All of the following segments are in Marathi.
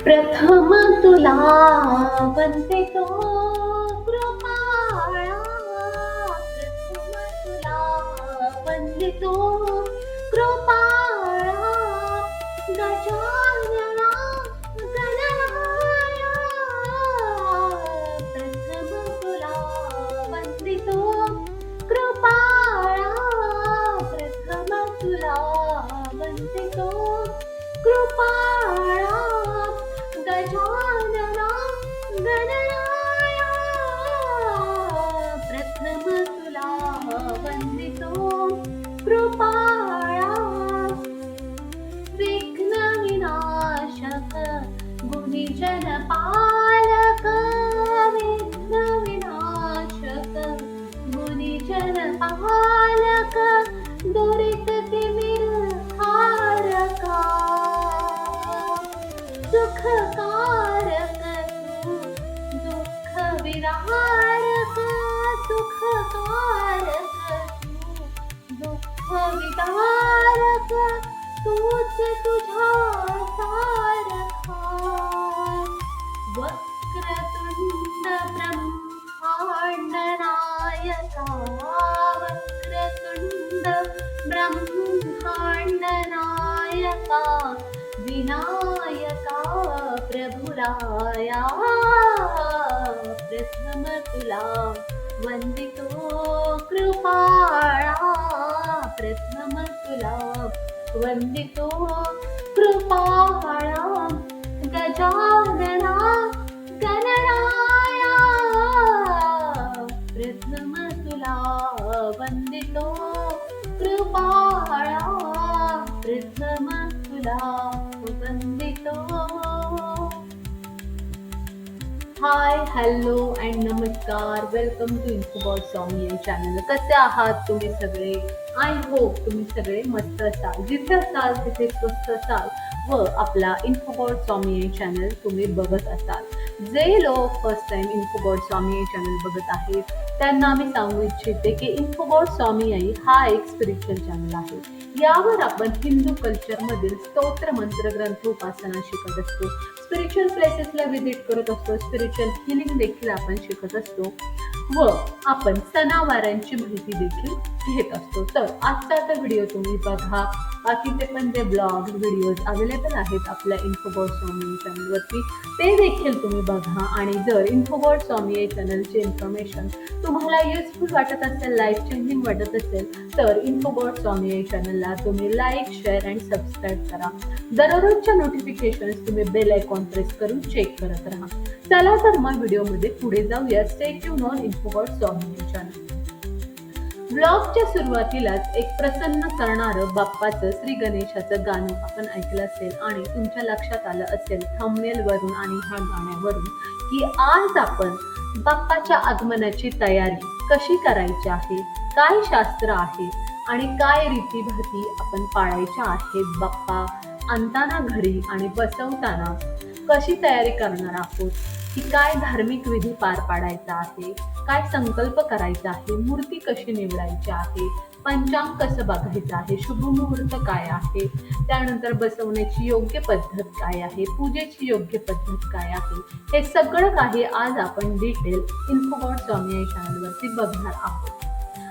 प्रथम तुला वंदे तो कृपाळा, प्रथम तुला वंदे तो कृपाळा, गजानना गणराया, प्रथम तुला वंदे तो कृपाळा, प्रथम तुला वंदे तो कृपाळा, गजानना गणराया, प्रथम तुला वंदितो कृपाळा, विघ्न विनाशक गुणीजन पालक, विघ्न विनाशक गुणीजन पालक, दुरित तिमिरहारका, सुखकारक तू दुःख विदारक, सुखकारक तू दुःख विदारक, तूच तुझ्या सारखा, वक्रतुंड ब्रह्मांड नायका, वक्रतुंड ब्रह्मांड नायका, विनायका प्रभुराया, प्रथम तुला वंदितो कृपाळा, प्रथम तुला वंदितो कृपाळा, गजानना गणराया, प्रथम तुला वंदितो कृपाळा, प्रथम तुला वंदितो. हाय, हॅलो अँड नमस्कार. वेलकम टू इन्फोबॉट स्वामी या चॅनल. कसे आहात तुम्ही सगळे? आय होप तुम्ही सगळे मस्त असाल. जिथे असाल तिथे स्वस्त असाल व आपला इन्फोबॉट स्वामी या चॅनल तुम्ही बघत असाल. जे लोक फर्स्ट टाइम इन्फोबॉट स्वामी या चॅनल बघत आहेत त्यांना मी सांगू इच्छिते की इन्फोबॉट स्वामी आई हा एक स्पिरिच्युअल चॅनल आहे. यावर आपण हिंदू कल्चर मधील स्तोत्र मंत्र ग्रंथ उपासना शिकत असतो, स्पिरिच्युअल प्लेसेसला व्हिजिट करत असतो, स्पिरिच्युअल हिलिंग देखील आपण शिकत असतो व आपण सणावारांची माहिती देखील घेत असतो. तर आजचा व्हिडिओ तुम्ही बघा. बाकीचे पण जे ब्लॉग व्हिडिओज अवेलेबल आहेत आपल्या इन्फोबॉट स्वामी चॅनलवरती ते देखील तुम्ही बघा. आणि जर इन्फोबॉट स्वामी चॅनलची इन्फॉर्मेशन तुम्हाला युजफुल वाटत असेल, लाईफ चेंजिंग वाटत असेल तर इन्फोबॉट स्वामी चॅनलला तुम्ही लाईक, शेअर अँड सबस्क्राईब करा. दररोजच्या नोटिफिकेशन्स तुम्ही बेल आयकॉन प्रेस करून चेक करत राहा. चला तर मग व्हिडिओमध्ये पुढे जाऊया. Stay tune on Infobot Swami channel. ब्लॉगच्या सुरुवातीलाच एक प्रसन्न करणारं बाप्पाचं श्री गणेशाचं गाणं आपण ऐकलं असेल आणि तुमच्या लक्षात आलं असेल थंबनेल वरून आणि ह्या गाण्यावरून की आज आपण बाप्पाच्या आगमनाची तयारी कशी करायची आहे, काय शास्त्र आहे आणि काय रीतीभाती आपण पाळायच्या आहेत. बाप्पा आणताना घरी आणि बसवताना कशी तयारी करणार आहोत, की काय धार्मिक विधी पार पाडायचा आहे, काय संकल्प करायचा आहे, मूर्ती कशी निवडायची आहे, पंचांग कसं बघायचं आहे, शुभ मुहूर्त काय आहे, त्यानंतर बसवण्याची योग्य पद्धत काय आहे, पूजेची योग्य पद्धत काय आहे, हे सगळं काही आज आपण डिटेल इन्फोबॉट स्वामी या चॅनलवरती बघणार आहोत.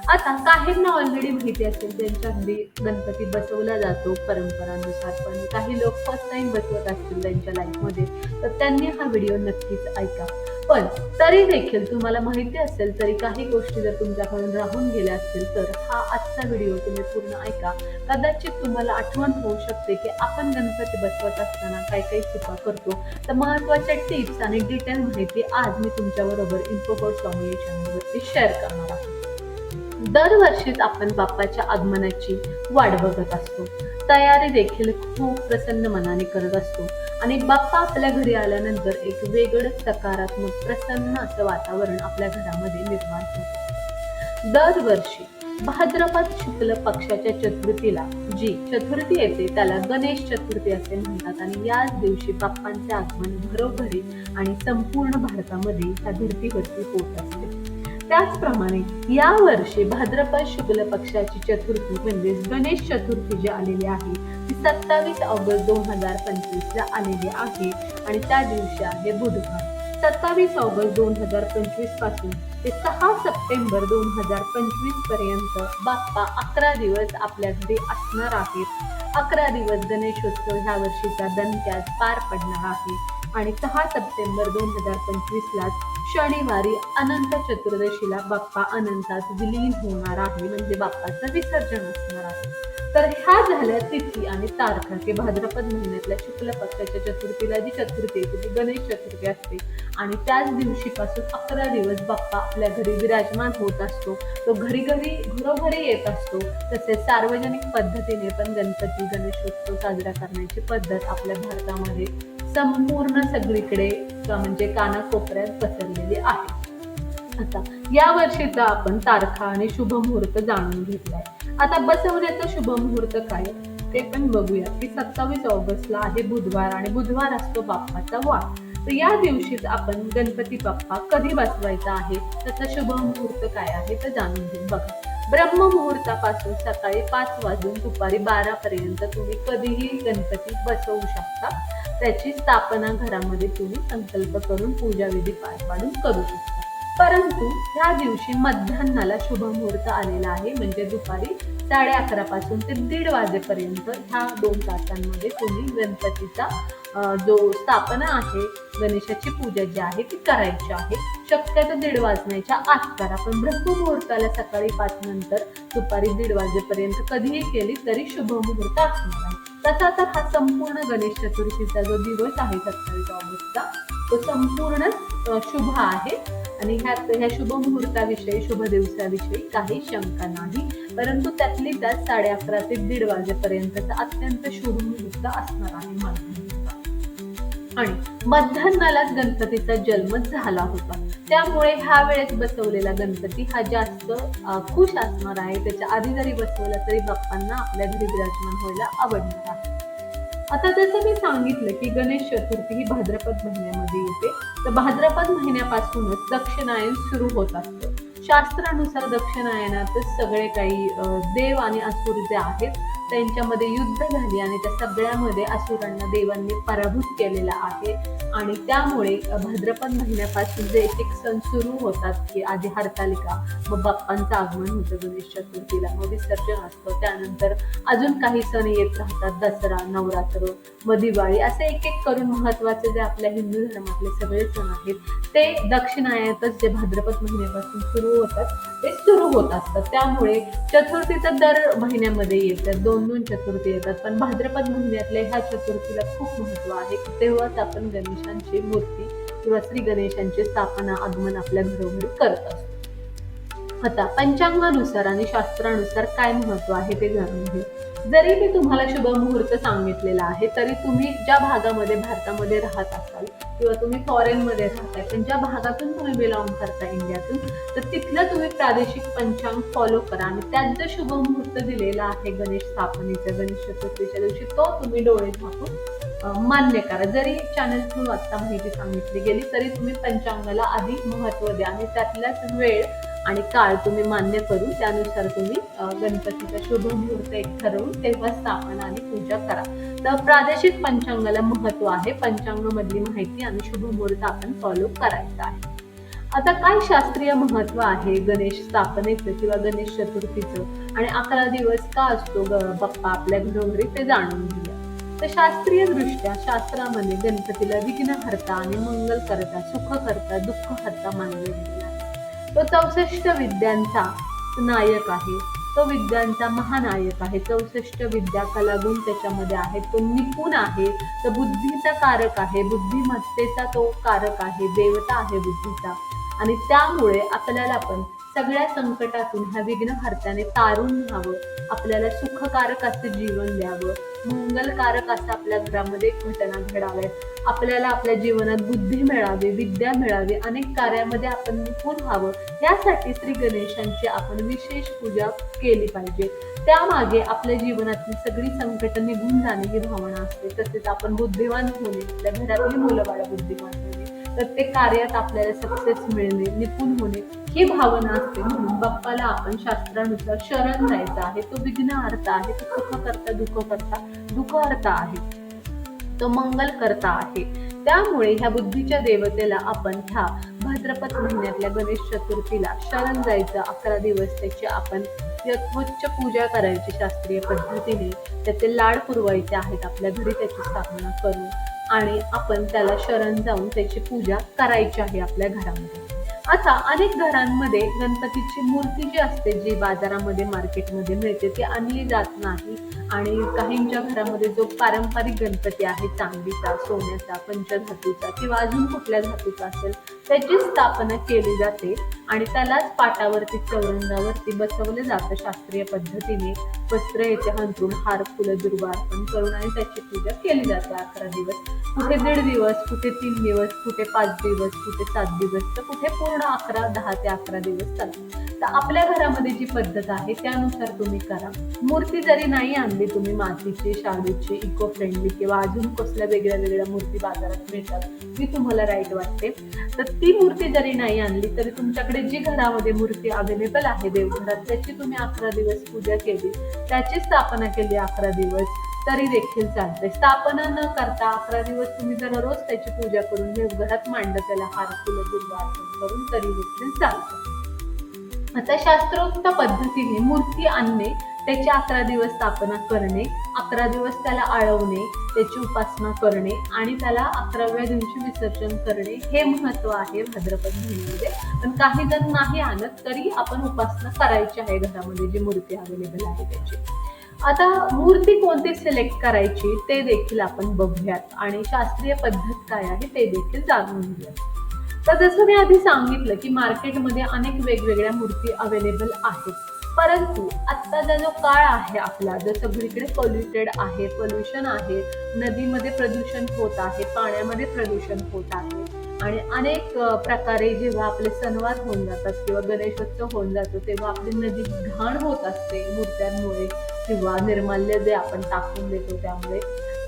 आता काहींना ऑलरेडी माहिती असेल त्यांच्या घरी गणपती बसवला जातो परंपरानुसार, पण काही लोक फर्स्ट टाइम बसवत असतील त्यांच्या लाईफमध्ये तर त्यांनी हा व्हिडिओ नक्कीच ऐका. पण तरी देखील तुम्हाला माहिती असेल तरी काही गोष्टी जर तुमच्याकडून राहून गेल्या असतील तर हा आजचा व्हिडिओ तुम्ही पूर्ण ऐका. कदाचित तुम्हाला आठवण होऊ शकते की आपण गणपती बसवत असताना काही काही चुका करतो. तर महत्त्वाच्या टिप्स आणि डिटेल माहिती आज मी तुमच्याबरोबर इन्फोबॉट स्वामी चॅनलवरती शेअर करणार आहे. दरवर्षीच आपण बाप्पाच्या आगमनाची वाट बघत असतो, तयारी देखील खूप प्रसन्न मनाने करत असतो आणि बाप्पा आपल्या घरी आल्यानंतर एक वेगळं सकारात्मक प्रसन्न असं वातावरण आपल्या घरामध्ये निर्माण होतं. दरवर्षी भाद्रपद शुक्ल पक्षाच्या चतुर्थीला जी चतुर्थी येते त्याला गणेश चतुर्थी असे म्हणतात आणि याच दिवशी बाप्पांचे आगमन घरोघरी आणि संपूर्ण भारतामध्ये ह्या धर्तीवरती होत असते. त्याचप्रमाणे या वर्षी भाद्रपद शुक्ल पक्षाची चतुर्थी म्हणजे गणेश चतुर्थी जी आलेली आहे ती 27 ऑगस्ट 2025 ला आलेली आहे आणि त्या दिवशी आहे बुधवार. 27 ऑगस्ट 2025 पासून ते 6 सप्टेंबर 2025 पर्यंत बाप्पा 11 दिवस आपल्या घरी असणार आहेत. 11 दिवस गणेशोत्सव ह्या वर्षीचा दणक्यात पार पडणार आहे आणि 6 सप्टेंबर 2025 ला शनिवारी अनंत चतुर्दशीला बाप्पा अनंतात विलीन होणार आहे, म्हणजे बाप्पाचं विसर्जन असणार आहे. तर ह्या झाल्या तिथी आणि तारखा की भाद्रपद महिन्यातल्या शुक्ल पक्षाच्या चतुर्थीला जी चतुर्थी येते ती गणेश चतुर्थी असते आणि त्याच दिवशीपासून 11 दिवस बाप्पा आपल्या घरी विराजमान होत असतो. तो घरोघरी येत असतो. तसेच सार्वजनिक पद्धतीने पण गणपती गणेशोत्सव साजरा करण्याची पद्धत आपल्या भारतामध्ये संपूर्ण सगळीकडे म्हणजे कानाकोपऱ्यात पसरलेली आहे. आता या वर्षीचा आपण तारखा आणि शुभ मुहूर्त जाणून घेतलाय. आता बसवण्याचा शुभ मुहूर्त काय ते पण बघूया की 27 ऑगस्टला आहे बुधवार आणि बुधवार असतो बाप्पाचा वार. तर या दिवशीच आपण गणपती बाप्पा कधी बसवायचा आहे, त्याचा शुभ मुहूर्त काय आहे ते जाणून घेऊ. बघा, ब्रह्म मुहूर्तापासून सकाळी 5 वाजून दुपारी 12 पर्यंत तुम्ही कधीही गणपती बसवू शकता. त्याची स्थापना घरामध्ये तुम्ही संकल्प करून पूजाविधी पार पाडून करू शकता. परंतु ह्या दिवशी मध्यान्हाला शुभ मुहूर्त आलेला आहे, म्हणजे दुपारी 11:30 पासून ते 1:30 वाजेपर्यंत ह्या 2 तासांमध्ये तुम्ही गणपतीचा जो स्थापना आहे, गणेशाची पूजा जी आहे ती करायची आहे. शक्यतो 1:30 वाजण्याच्या आत करा, पण ब्रह्ममुहूर्ताला सकाळी 5 नंतर दुपारी 1:30 वाजेपर्यंत कधीही केली तरी शुभ मुहूर्त असणार आहे. तसा तर हा संपूर्ण गणेश चतुर्थीचा जो दिवस आहे 27 ऑगस्टचा तो संपूर्ण शुभ आहे आणि ह्या शुभ मुहूर्ताविषयी शुभ दिवसाविषयी काही शंका नाही. परंतु त्यातली त्यात 11:30 ते 1:30 वाजेपर्यंतचा अत्यंत शुभ मुहूर्त असणार आहे मध्यान्हाचा. आणि मध्यान्हालाच गणपतीचा जन्म झाला होता, त्यामुळे ह्या वेळेस बसवलेला गणपती हा जास्त खुश असणार आहे. त्याच्या आधी जरी बसवला तरी बाप्पांना आपल्या घरी विराजमान व्हायला आवडणार आहे. आता जसं मी सांगितलं की गणेश चतुर्थी ही भाद्रपद महिन्यामध्ये येते, तर भाद्रपद महिन्यापासूनच दक्षिणायन सुरू होत असतं. शास्त्रानुसार दक्षिणायनातच सगळे काही देव आणि असुर जे आहेत त्यांच्यामध्ये युद्ध झाली आणि त्या सगळ्यामध्ये असुरांना देवांनी पराभूत केलेला आहे. आणि त्यामुळे भाद्रपद महिन्यापासून जे एक एक सण सुरू होतात की आधी हरतालिका, मग बाप्पांचं आगमन होतं गणेश चतुर्थीला, मग विसर्जन असतं, त्यानंतर अजून काही सण येत राहतात, दसरा, नवरात्र, मग दिवाळी, असे एक एक करून महत्वाचे जे आपल्या हिंदू धर्मातले सगळे सण आहेत ते दक्षिणायनातच जे भाद्रपद महिन्यापासून सुरू होतात ते सुरू होत असतात. त्यामुळे चतुर्थी तर दर महिन्यामध्ये येतात, 2-2 चतुर्थी येतात, पण भाद्रपद महिन्यातल्या ह्या चतुर्थीला खूप महत्व आहे. तेव्हाच आपण गणेशांची मूर्ती किंवा श्री गणेशांची स्थापना आगमन आपल्या घरोघरी करत असतो. आता पंचांगानुसार आणि शास्त्रानुसार काय महत्व आहे ते जाणून घेऊ. जरी मी तुम्हाला शुभ मुहूर्त सांगितलेला आहे तरी तुम्ही ज्या भागामध्ये भारतामध्ये राहत असाल किंवा तुम्ही फॉरेन मध्ये राहताय, पण ज्या भागातून तुम्ही बिलॉंग करता इंडियातून, तर तिथलं तुम्ही प्रादेशिक पंचांग फॉलो करा आणि त्यात जो शुभ मुहूर्त दिलेला आहे गणेश स्थापनेचा गणेश चतुर्थीच्या दिवशी तो तुम्ही डोळे झाकून मान्य करा. जरी चॅनल थ्रू आता माहिती सांगितली गेली तरी तुम्ही पंचांगाला आधी महत्व द्या आणि त्यातलाच वेळ आणि काळ तुम्ही मान्य करून त्यानुसार तुम्ही गणपतीचा शुभ मुहूर्त एक ठरवून तेव्हा स्थापना आणि पूजा करा. तर प्रादेशिक पंचांगाला महत्व आहे. पंचांगामधली माहिती आणि शुभ मुहूर्त आपण फॉलो करायचा आहे. आता काय शास्त्रीय महत्व आहे गणेश स्थापनेचं किंवा गणेश चतुर्थीचं आणि 11 दिवस का असतो बाप्पा आपल्या घरोघरी ते जाणून घेऊया. तर शास्त्रीय दृष्ट्या शास्त्रामध्ये गणपतीला विघ्नहर्ता आणि मंगलकर्ता, सुखकर्ता, दुःखहर्ता मानले गेलेला आहे. तो 64 विद्यांचा नायक आहे, तो विद्यांचा महानायक आहे. 64 विद्या कलागुण त्याच्यामध्ये आहेत. तो निपुण आहे, तो बुद्धीचा कारक आहे, बुद्धिमत्तेचा तो कारक आहे, देवता आहे बुद्धीचा. आणि त्यामुळे आपल्याला पण सगळ्या संकटातून ह्या विघ्नहर्त्याने तारून न्यावं, आपल्याला सुखकारक असं जीवन द्यावं, मंगलकारक असं आपल्या घरामध्ये घटना घडाव्यात, आपल्याला आपल्या जीवनात बुद्धी मिळावी, विद्या मिळावी, अनेक कार्यामध्ये आपण निपुण व्हावं, यासाठी श्री गणेशांची आपण विशेष पूजा केली पाहिजे. त्यामागे आपल्या जीवनातली सगळी संकट निघून जाणे ही भावना असते. तसेच आपण बुद्धिवान होणे, आपल्या घरातली मुलं बाळ बुद्धिवान होणे, प्रत्येक कार्यात आपल्याला सक्सेस मिळणे, निपुण होणे, ही भावना असते. म्हणून बाप्पाला आपण शास्त्रानुसार शरण जायचं आहे. तो विघ्नहर्ता आहे, तो सुखकर्ता दुःखहर्ता आहे, तो मंगल करता आहे. त्यामुळे ह्या बुद्धीच्या देवतेला आपण ह्या भाद्रपद महिन्यातल्या गणेश चतुर्थीला शरण जायचं. 11 दिवस त्याची आपण यथोच्च पूजा करायची शास्त्रीय पद्धतीने. त्याचे लाड पुरवायचे आहेत आपल्या घरी त्याची स्थापना करून, आणि आपण त्याला शरण जाऊन त्याची पूजा करायची आहे आपल्या घरामध्ये. आता अनेक घरांमध्ये गणपतीची मूर्ती जी असते, जी बाजारामध्ये मार्केटमध्ये मिळते, ती आणली जात नाही. आणि काहींच्या घरामध्ये जो पारंपरिक गणपती आहे, चांदीचा, सोन्याचा, पंचधातूचा किंवा अजून कुठल्या धातूचा असेल, त्याची स्थापना केली जाते आणि त्यालाच पाटावरती चौरंगावरती बसवलं जातं शास्त्रीय पद्धतीने. वस्त्र याचे हंतरून, हार, फुलं, दुर्वा अर्पण करून आणि त्याची पूजा केली जाते 11 दिवस. कुठे 1.5 दिवस, कुठे 3 दिवस, कुठे 5 दिवस, कुठे 7 दिवस, तर कुठे पूर्ण 10 ते 11 दिवस चालतात. तर आपल्या घरामध्ये जी पद्धत आहे त्यानुसार तुम्ही करा. मूर्ती जरी नाही आणली तुम्ही, मातीची, शाडूची, इको फ्रेंडली किंवा अजून कसल्या वेगळ्या मूर्ती बाजारात मिळतात, जी तुम्हाला राईट वाटते, तर ती मूर्ती जरी नाही आणली तरी तुमच्याकडे जी घरामध्ये मूर्ती अवेलेबल आहे देवघरात, त्याची तुम्ही 11 दिवस पूजा केली, त्याची स्थापना केली 11 दिवस, तरी देखील चालते. स्थापना न करता 11 दिवस तुम्ही जर रोज त्याची पूजा करून देवघरात मांडलं, त्याला हार, फुलं, दुर्वा अर्पण करून, तरी देखील चालतं. आता शास्त्रोक्त पद्धतीने मूर्ती आणणे, त्याची 11 दिवस स्थापना करणे, 11 दिवस त्याला आळवणे, त्याची उपासना करणे आणि त्याला 11व्या दिवशी विसर्जन करणे, हे महत्व आहे भाद्रपद महिन्यामध्ये. पण काही जण नाही आणत तरी आपण उपासना करायची आहे घरामध्ये जी मूर्ती अवेलेबल आहे त्याची. आता मूर्ती कोणती सिलेक्ट करायची ते देखील आपण बघूयात आणि शास्त्रीय पद्धत काय आहे ते देखील जाणून घेऊयात. तर जसं मी आधी सांगितलं की मार्केटमध्ये अनेक वेगवेगळ्या मूर्ती अवेलेबल आहेत, परंतु आत्ताचा जो काळ आहे आपला, जो सगळीकडे पोल्युटेड आहे, पोल्युशन आहे, नदीमध्ये प्रदूषण होत आहे, पाण्यामध्ये प्रदूषण होत आहे आणि अनेक प्रकारे जेव्हा आपले सणवार होऊन जातात किंवा गणेशोत्सव होऊन जातो, तेव्हा आपली नदी घाण होत असते मूर्त्यांमुळे किंवा निर्माल्य जे आपण टाकून देतो त्यामुळे.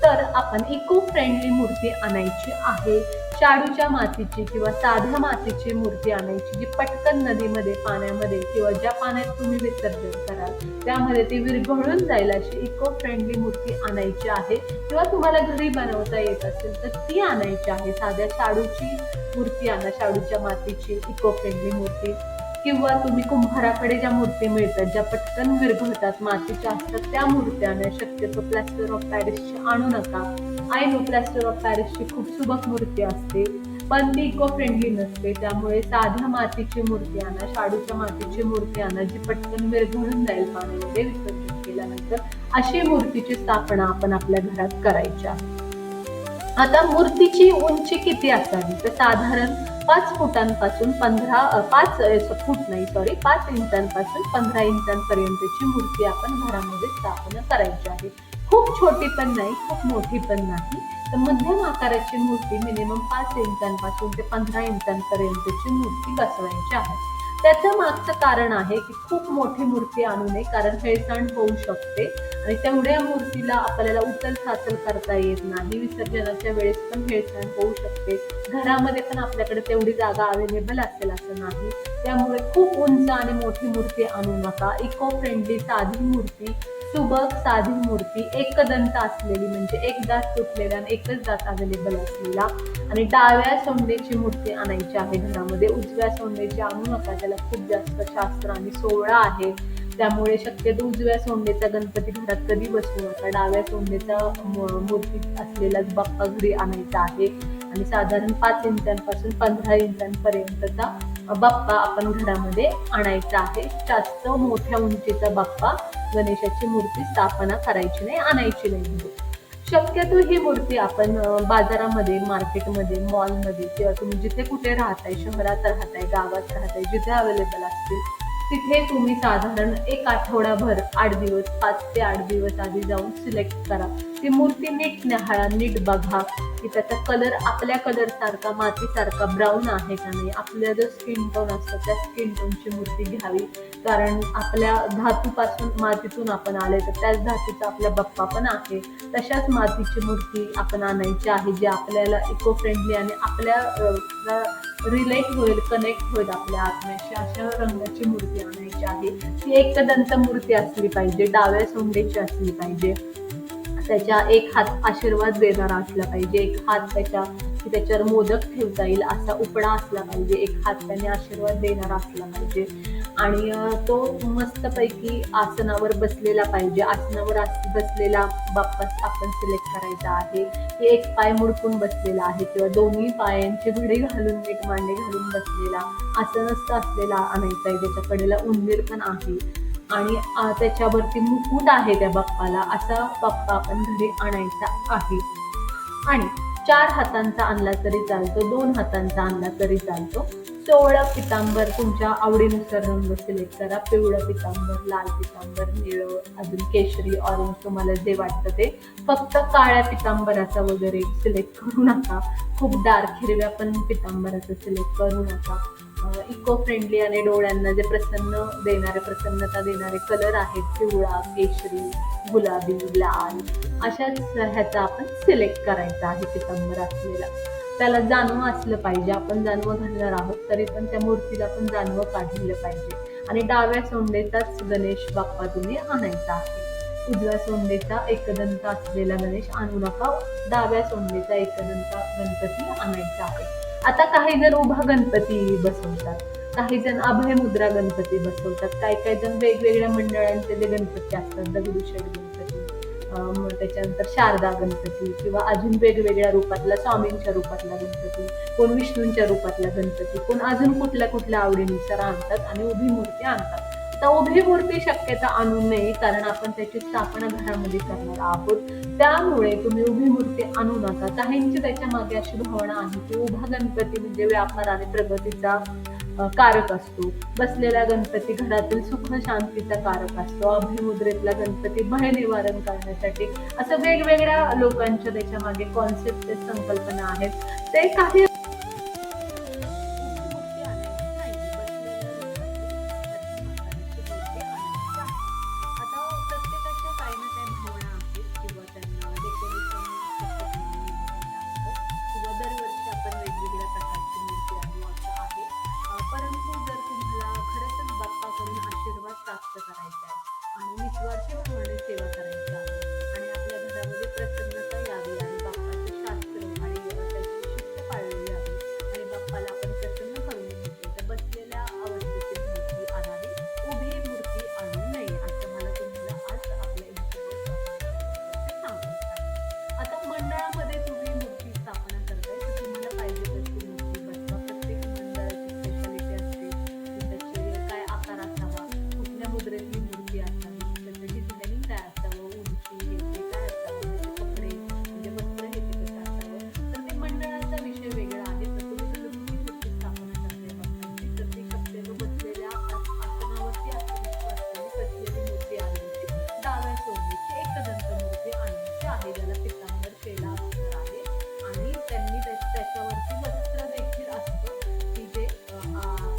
तर आपण इको फ्रेंडली मूर्ती आणायची आहे. शाडूच्या मातीची किंवा साध्या मातीची मूर्ती आणायची, जी पटकन नदीमध्ये, पाण्यामध्ये किंवा ज्या पाण्यात तुम्ही विसर्जन कराल त्यामध्ये ती विरघळून जाईल अशी इको फ्रेंडली मूर्ती आणायची आहे. किंवा तुम्हाला घरी बनवता येत असेल तर ती आणायची आहे. साध्या शाडूची मूर्ती आणा, शाडूच्या मातीची इको फ्रेंडली मूर्ती. किंवा तुम्ही कुंभाराकडे ज्या मूर्ती मिळतात, ज्या पटकन विरघळतात, मातीच्या असतात, त्या मूर्त्या आणा. शक्यतो प्लॅस्टर ऑफ पॅरिसची आणू नका. आय नो प्लॅस्टर ऑफ पॅरिसची खूप सुबक मूर्ती असते, पण ती इको फ्रेंडली नसते. त्यामुळे साध्या मातीची मूर्ती आणा, शाडूच्या मातीची मूर्ती आणा, जी पटकन विरघळून जाईल पाण्यामध्ये विसर्जन केल्यानंतर. अशी मूर्तीची स्थापना आपण आपल्या घरात करायची आहे. आता मूर्तीची उंची किती असावी, तर साधारण 5 फुटांपासून 5 इंचांपासून 15 इंचांपर्यंतची मूर्ती आपण घरामध्ये स्थापना करायची आहे. खूप छोटी पण नाही, खूप मोठी पण नाही, तर मध्यम आकाराची मूर्ती मिनिमम 5 इंचांपासून ते 15 इंचांपर्यंतची मूर्ती बसवायची आहे. त्याचं मागचं कारण आहे की खूप मोठी मूर्ती आणू नये, कारण हेळसांड होऊ शकते आणि तेवढ्या मूर्तीला आपल्याला उचल साचल करता येत नाही. विसर्जनाच्या वेळेस पण हेळसांड होऊ शकते. घरामध्ये पण आपल्याकडे तेवढी जागा अवेलेबल असेल असं नाही. त्यामुळे खूप उंच आणि मोठी मूर्ती आणू नका. इको फ्रेंडली साधी मूर्ती, सुबक साधी मूर्ती, एकदंत असलेली, म्हणजे एक दात तुटलेला आणि एकच दात अवेलेबल असलेला, आणि डाव्या सोंडेची मूर्ती आणायची आहे घरामध्ये. उजव्या सोंडेची आणू नका, त्याला खूप जास्त शास्त्र आणि सोहळा आहे. त्यामुळे शक्यतो उजव्या सोंडेचा गणपती घरात कधी बसवू नका. डाव्या सोंडेचा मूर्ती असलेलाच बाप्पा घरी आणायचा आहे आणि साधारण 5 इंचांपासून 15 इंचांपर्यंतचा बाप्पा आपण घरामध्ये आणायचा आहे. जास्त मोठ्या उंचीचा बाप्पा गणेशाची मूर्ती स्थापना करायची नाही, आणायची नाही. शक्यतो ही मूर्ती आपण बाजारामध्ये, मार्केटमध्ये, मॉलमध्ये किंवा तुम्ही जिथे कुठे राहताय, शहरात राहताय, गावात राहताय, जिथे अवेलेबल असतील तिथे तुम्ही साधारण 1 आठवडाभर, 8 दिवस, 5 ते 8 दिवस आधी जाऊन सिलेक्ट करा. ती मूर्ती नीट न्याहाळा, नीट बघा की त्याचा कलर आपल्या कलर सारखा, मातीसारखा ब्राऊन आहे का नाही. आपल्या जो स्किन टोन असतो त्या स्किन टोनची मूर्ती घ्यावी, कारण आपल्या धातूपासून, मातीतून आपण आले तर त्याच धातूचा आपला बाप्पा पण आहे. तशाच मातीची मूर्ती आपण आणायची आहे, जी आपल्याला इको फ्रेंडली आणि आपल्या रिलेट होईल, कनेक्ट होईल आपल्या आत्म्याशी अशा रंगाची मूर्ती आणायची आहे. ती एकदंत मूर्ती असली पाहिजे, डाव्या सोंडेची असली पाहिजे. त्याच्या एक हात आशीर्वाद देणारा असला पाहिजे, एक हात त्याच्यावर मोदक ठेवता येईल असा उपडा असला पाहिजे, एक हात त्याने आशीर्वाद देणारा असला पाहिजे. आणि तो मस्तपैकी आसनावर बसलेला पाहिजे. आसनावर बसलेला बाप्पा आपण सिलेक्ट करायचा आहे, की एक पाय मुडपून बसलेला आहे किंवा दोन्ही पायांची घडी घालून नीट मांडे घालून बसलेला आसनस्थ असलेला आणायचा आहे, ज्याच्या कडेला उंदीर पण आहे आणि त्याच्यावरती मुकुट आहे त्या बाप्पाला, असा बाप्पा आपण घरी आणायचा आहे. आणि 4 हातांचा आणला तरी चालतो, 2 हातांचा आणला तरी चालतो. सोवळं पितांबर तुमच्या आवडीनुसार रंग सिलेक्ट करा. पिवळं पितांबर, लाल पितांबर, निळं, अजून केशरी, ऑरेंज तुम्हाला जे वाटतं ते. फक्त काळ्या पितांबराचा वगैरे सिलेक्ट करू नका. खूप डार्क हिरव्या पण पितांबराचं सिलेक्ट करू नका. इको फ्रेंडली आणि डोळ्यांना जे प्रसन्नता देणारे कलर आहेत, पिवळा, केशरी, गुलाबी, लाल, अशाच ह्याचा आपण सिलेक्ट करायचा आहे पितांबर असलेला. त्याला जानवं असलं पाहिजे, आपण जानवं घालणार आहोत तरी पण त्या मूर्तीला पण जानवं काढलेलं पाहिजे. आणि डाव्या सोंडेचाच गणेश बाप्पा तुम्ही आणायचा आहे. उजव्या सोंडेचा एकदंत असलेला गणेश आणू नका, डाव्या सोंडेचा एकदंत गणपती आणायचा आहे. आता काही जण उभा गणपती बसवतात, काही जण अभय मुद्रा गणपती बसवतात, काही जण वेगवेगळ्या मंडळांचे जे गणपती असतात, दगडूशेठ गणपती, त्याच्यानंतर शारदा गणपती किंवा अजून वेगवेगळ्या रूपातला, स्वामींच्या रूपातला गणपती, कोण विष्णूंच्या रूपातला गणपती, कोण अजून कुठल्या आवडीनुसार आणतात आणि उभी मूर्ती आणतात. तर उभी मूर्ती शक्यता आणू नये, कारण आपण त्याची स्थापना घरामध्ये करणार आहोत. त्यामुळे तुम्ही उभी मूर्ती आणू नका. काहींची त्याच्या मागे अशी भावना आहे की उभा गणपती म्हणजे व्यापार आणि प्रगतीचा कारक असतो, बसलेला गणपती घरातील सुख शांतीचा कारक असतो, अभिमुद्रेतला गणपती भय निवारण करण्यासाठी, असं वेगवेगळ्या लोकांच्या त्याच्या मागे कॉन्सेप्ट, संकल्पना आहेत. ते काही प्राप्त करायचा आहे आणि निस्वार्थी भावनेने सेवा करायची आहे आणि आपल्या घरामध्ये प्रसन्नता यावी आणि बाप्पाचे शास्त्र आणि त्याची शिस्त पाळली यावी आणि बाप्पाला आपण प्रसन्न करून घ्यायचे, तर बसलेल्या अवस्थेची मूर्ती आणावी, उभी मूर्ती आणू नये, असं मला तुम्हाला आज आपल्या सांगायचं आहे. आता मंडळामध्ये तुम्ही मूर्ती स्थापना करताय तर तुम्हाला पाहिजे तशी मूर्ती बसवा. प्रत्येक मंडळाची स्पेशालिटी असते, त्याचे काय आकार असावा, मुद्रेतली मूर्ती असावी, त्याचं डिझाईनिंग काय असावं, उंची हे ते काय असावं, त्याचे कपडे म्हणजे वस्त्र हे ते कसं असावं, तर ते मंडळाचा विषय वेगळा आहे. तर तुम्ही जर मूर्ती स्थापना करताय बाप्पाची तर ती शक्यतो बसलेल्या आसनावरती बसलेली मूर्ती आणायची, डाव्या सोंडेची एकदंत मूर्ती आणायची आहे, ज्याला पितांबर केला असणार आहे आणि त्यांनी त्याच्यावरती वस्त्र देखील असतं की जे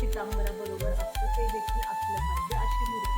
पितांबराबरोबर असतं ते देखील असलं पाहिजे. अशी मूर्ती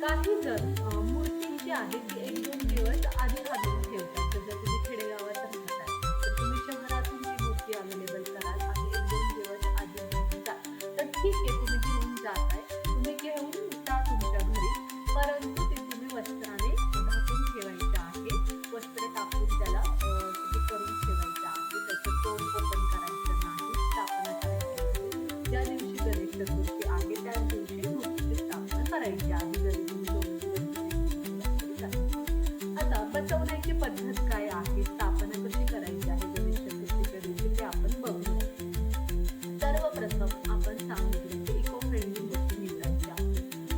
काही जण मूर्ती जी आहे ती 1-2 दिवस आधी घालून ठेवतात. जर तुम्ही खेडेगावात राहताय तर तुम्ही शहरातून ती मूर्ती अवेलेबल कराल आणि 1-2 दिवस आधी घेऊन जा, तर ठीक आहे, तुम्ही घेऊन जाताय, तुम्ही घेऊन जा तुमच्या घरी, परंतु ते तुम्ही वस्त्राने झाकून ठेवायचं आहे. वस्त्र टाकून त्याला हे करून ठेवायचं आहे, त्याचं तोंड ओपन करायचं नाही, स्थापना करायची नाही. ज्या दिवशी गणेश चतुर्थी आहे त्याच दिवशी मूर्तीची स्थापना करायची आहे. आता बसवण्याची पद्धत काय आहे, स्थापना कशी करायची आहे गणेश चतुर्थीच्या दिवशी ते आपण बघूया. सर्वप्रथम आपण सांगितलं की इको फ्रेंडली मूर्ती निवडायची आहे.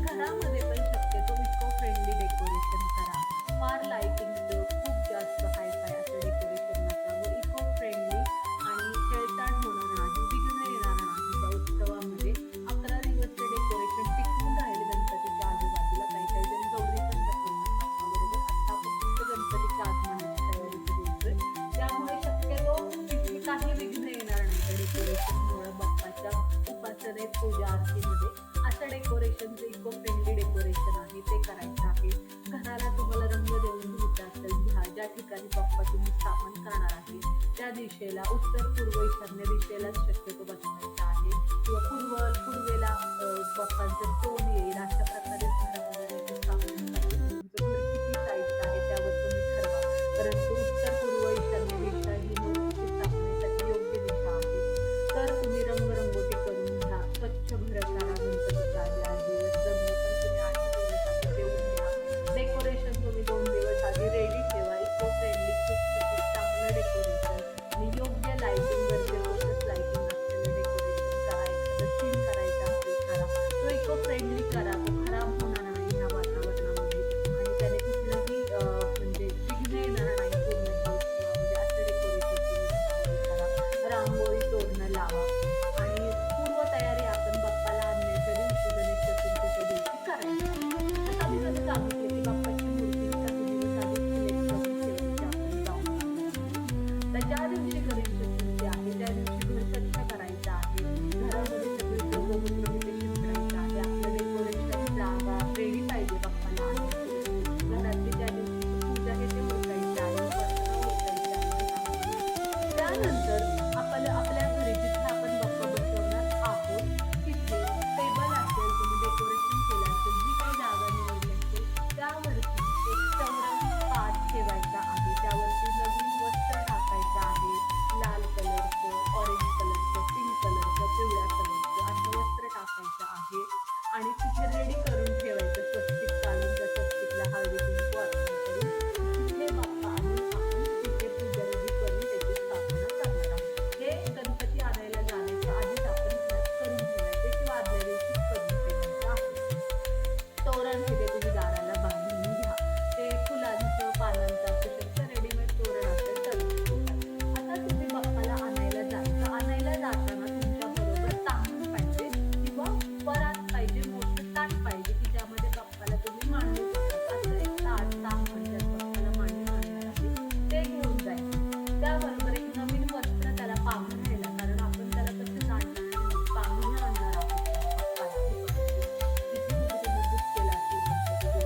घरामध्ये पण शक्यतो इको फ्रेंडली डेकोरेशन करा. फार लाइटिंगचं खूप जास्त हायफाय असं डेकोरेशन नका व इको फ्रेंडली आणि खेळताड होणार नाही, विघ्न येणार नाही त्या उत्सवामध्ये. 11 दिवस ते डेकोरेशन टिकून राहील गणपतीच्या आजूबाजूला. काही जण गौरी पण बसवतात बरोबर. आता आपण फक्त गणपतीच्या आगमनाची तयारी करतोय, त्यामुळे शक्यतो तिथे काही विघ्न येणार नाही त्या डेकोरेशनमुळे. बाप्पाच्या उपासनेत, पूजा आरतीमध्ये असं डेकोरेशनचं इको फ्रेंडली डेकोरेशन आहे ते करायचं आहे. घराला तुम्हाला रंग देऊन घ्यायचा असेल, ज्या ठिकाणी बाप्पा तुम्ही स्थापन करणार आहे त्या दिशेला, उत्तर पूर्व ईशान्य दिशेलाच शक्यतो बसवायचा आहे किंवा पूर्वेला बाप्पांचं तोंड येईल अशा प्रकारे घरामध्ये स्थापनेसाठी तुमचं घर किती साईजचं आहे त्यावर तुम्ही ठरवा. परंतु उत्तर पूर्व ईशान्य दिशा ही मूर्तीची स्थापनेसाठी योग्य दिशा आहे. तर तुम्ही रंगरंगोटी करून घ्या, स्वच्छ घर करा गणपतीच्या आधी. रंग पण तुम्ही 8 दिवस आधी देऊन घ्या. डेकोरेशन तुम्ही 2 दिवस आधी रेडी ठेवा. इको फ्रेंडली सुटसुटीत चांगलं डेकोरेशन आणि योग्य लाइटिंग, गरजेनुसार लाइटिंग असलेलं डेकोरेशन करा. एखादं सीन करायचा असेल करा, तो इको फ्रेंडली करा, तो खराब होणार नाही ह्या वातावरणामध्ये आणि त्याने कुठलंही म्हणजे विघ्न येणार नाही पूर्ण दिवस म्हणजे असं डेकोरेशन तुम्ही घरामध्ये करा. रांगोळी तोरणं लावा आणि पूर्वतयारी आपण बाप्पाला आणण्याच्या दिवशी गणेश चतुर्थीच्या दिवशी करायची. आता मी जसं सांगितले की बाप्पाची मूर्ती काही दिवस आधी सिलेक्ट करून ठेवायची आपण जाऊन. तर ज्या दिवशी गणेश चतुर्थी आहे त्या दिवशी घर स्वच्छ करायचं आहे. घरामध्ये सगळी गोमूत्र तिथे शिंपडायचं आहे. आपलं डेकोरेशन जागा रेडी पाहिजे बाप्पाला आणण्याची. घरातली ज्या दिवशी पूजा आहे ते उरकायची आहे, बर्तन उरकायची आहे. त्यानंतर आपल्या घरी जिथे आपण बाप्पा बसवणार आहोत तिथे टेबल असेल, तुम्ही डेकोरेशन केलं असेल, जी काही जागा निवडली असेल त्यावरती एक चौरंगी पाट ठेवायचा आहे. त्यावरती नवीन वस्त्र टाकायचं आहे. लाल कलरचं, ऑरेंज कलरचं, पिंक कलरचं, पिवळ्या कलरचं असं वस्त्र टाकायचं आहे आणि तिथे रेडी करून ठेवायचं. स्वस्तिक काढून त्या स्वस्तिकला हळदी कुंकू अर्पण करून तिथे बाप्पा आणून आपण तिथे पूजा विधी करून त्याची स्थापना करणार आहोत. हे गणपती आणायला जाण्याच्या आधीच आपण घरात करून ठेवायचे किंवा आदल्या दिवशी करून ठेवायचं आहे. तोरण तिथे तुम्ही दाराला बांधून घ्या. ते फुलांचं, पानांचं असू शकतं, रेडीमेड तोरण असेल तर आता तुम्ही बाप्पाला आणायला जायचं. आणायला जाताना तुमच्या बरोबर तांदूळ पाहिजे किंवा परात पाहिजे, मोठं ताट पाहिजे की ज्यामध्ये बाप्पाला तुम्ही मांडू शकता. असं एक ताट म्हणजे बाप्पाला मांडून आणणार आहे ते घेऊन जायचं. त्याबरोबर एक नवीन वस्त्र त्याला पांघरायला, कारण आपण त्याला कसं जाणणार नाही, पांघरून आणणार आहोत बाप्पाला. तिथे कुठे तुम्ही बुक केला असेल गणपती